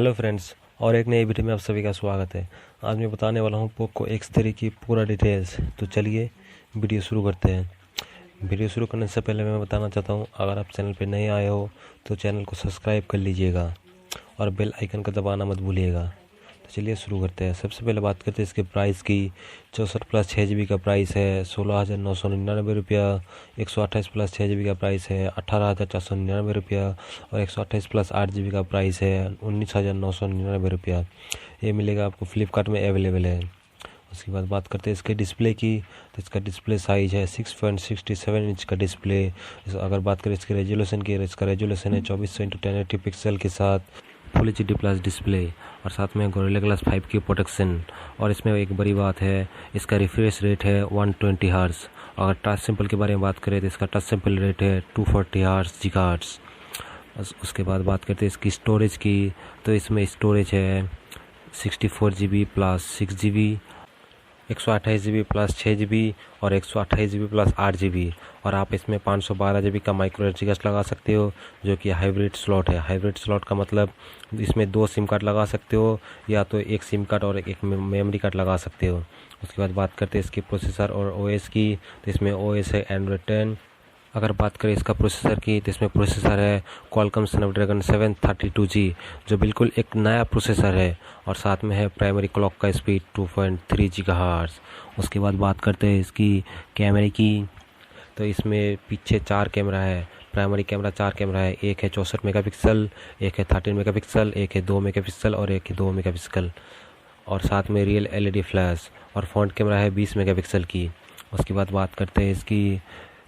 Hello friends, और एक नई वीडियो में आप सभी का स्वागत है। आज मैं बताने वाला हूं पोको X3 की पूरा डिटेल्स। तो चलिए वीडियो शुरू करते हैं। वीडियो शुरू करने से पहले मैं बताना चाहता हूं, अगर आप चैनल पर नए आए हो तो चैनल को सब्सक्राइब कर लीजिएगा और बेल आइकन का दबाना मत भूलिएगा। तो चलिए शुरू करते हैं। सबसे पहले बात करते हैं इसके प्राइस की। 64 प्लस 6 GB का प्राइस है 16,999 रुपया। 128 प्लस 6 GB का प्राइस है 18,499 रुपया। और 128 प्लस 8 GB का प्राइस है 19,999 रुपया। ये मिलेगा आपको फ्लिपकार्ट में अवेलेबल है। उसके बाद बात करते हैं इसके डिस्प्ले की। तो इसका डिस्प्ले साइज़ है 6.67 इंच का डिस्प्ले। अगर बात करें इसके रेजोल्यूशन की, इसका रेजोल्यूशन है 24x1080 पिक्सल के साथ फुल HD प्लस डिस्प्ले, और साथ में गोरिल्ला ग्लास 5 की प्रोटेक्शन। और इसमें एक बड़ी बात है, इसका रिफ्रेश रेट है 120 हर्ट्ज़। अगर टच सैंपल के बारे में बात करें तो इसका टच सैंपल रेट है 240 GHz। उसके बाद बात करते हैं इसकी स्टोरेज की। तो इसमें स्टोरेज है 64 GB plus 6 GB, 128 GB plus 6 GB और 128 GB प्लस 8 GB। और आप इसमें 512 GB का माइक्रो एसडी लगा सकते हो, जो कि हाइब्रिड स्लॉट है। हाइब्रिड स्लॉट का मतलब इसमें 2 सिम कार्ड लगा सकते हो, या तो एक सिम कार्ड और एक मेमोरी कार्ड लगा सकते हो। उसके बाद बात करते हैं इसके प्रोसेसर और OS की। तो इसमें OS है Android 10। अगर बात करें इसका प्रोसेसर की, तो इसमें प्रोसेसर है Qualcomm Snapdragon 732G, जो बिल्कुल एक नया प्रोसेसर है। और साथ में है प्राइमरी क्लॉक का स्पीड 2.3 GHz। उसके बाद बात करते हैं इसकी कैमरे की। तो इसमें पीछे 4 कैमरा है। प्राइमरी कैमरा 4 कैमरा है। एक है 64 मेगापिक्सल, एक है 13 मेगापिक्सल, एक है 2 मेगापिक्सल और एक है 2 मेगापिक्सल। और साथ में रियल LED फ्लैश। और फ्रंट कैमरा है 20 मेगापिक्सल की। उसके बाद बात करते हैं इसकी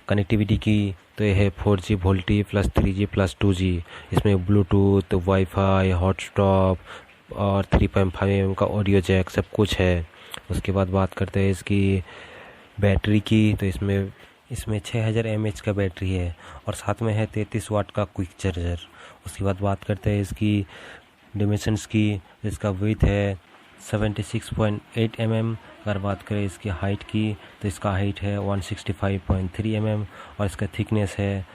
कनेक्टिविटी की। तो ये है 4G VoLTE plus 3G plus 2G। इसमें ब्लूटूथ, वाईफाई, हॉटस्टॉप और 3.5 mm का ऑडियो जैक सब कुछ है। उसके बाद बात करते हैं इसकी बैटरी की। तो इसमें 6000 mAh का बैटरी है, और साथ में है 33 वाट का क्विक चार्जर। उसके बाद बात करते हैं इसकी डिमेंशंस की। इसका विड्थ है 76.8 mm। अगर बात करें इसकी हाइट की, तो इसका हाइट है 165.3 mm और इसका थिकनेस है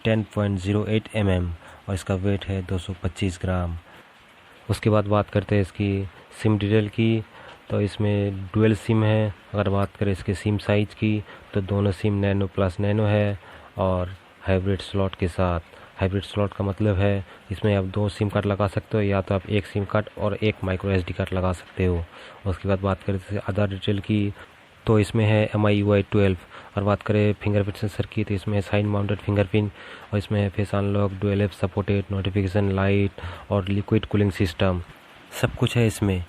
10.08 mm और इसका वेट है 225 ग्राम। उसके बाद बात करते हैं इसकी सिम डिटेल की। तो इसमें डुअल सिम है। अगर बात करें इसके सिम साइज़ की, तो दोनों सिम नैनो प्लस नैनो है और हाइब्रिड स्लॉट के साथ। हाइब्रिड स्लॉट का मतलब है इसमें आप 2 सिम कार्ड लगा सकते हो, या तो आप एक सिम कार्ड और एक माइक्रो SD कार्ड लगा सकते हो। उसके बाद बात करें अदर डिटेल की, तो इसमें है MIUI 12। और बात करें फिंगरप्रिंट सेंसर की, तो इसमें है साइड माउंटेड फिंगरप्रिंट, और इसमें है face unlock, dual app supported, notification light और लिक्विड कूलिंग सिस्टम, सब कुछ है इसमें।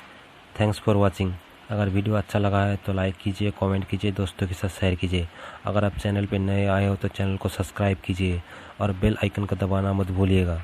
Thanks for watching. अगर वीडियो अच्छा लगा है तो लाइक कीजिए, कमेंट कीजिए, दोस्तों के साथ शेयर कीजिए। अगर आप चैनल पर नए आए हो तो चैनल को सब्सक्राइब कीजिए और बेल आइकन को दबाना मत भूलिएगा।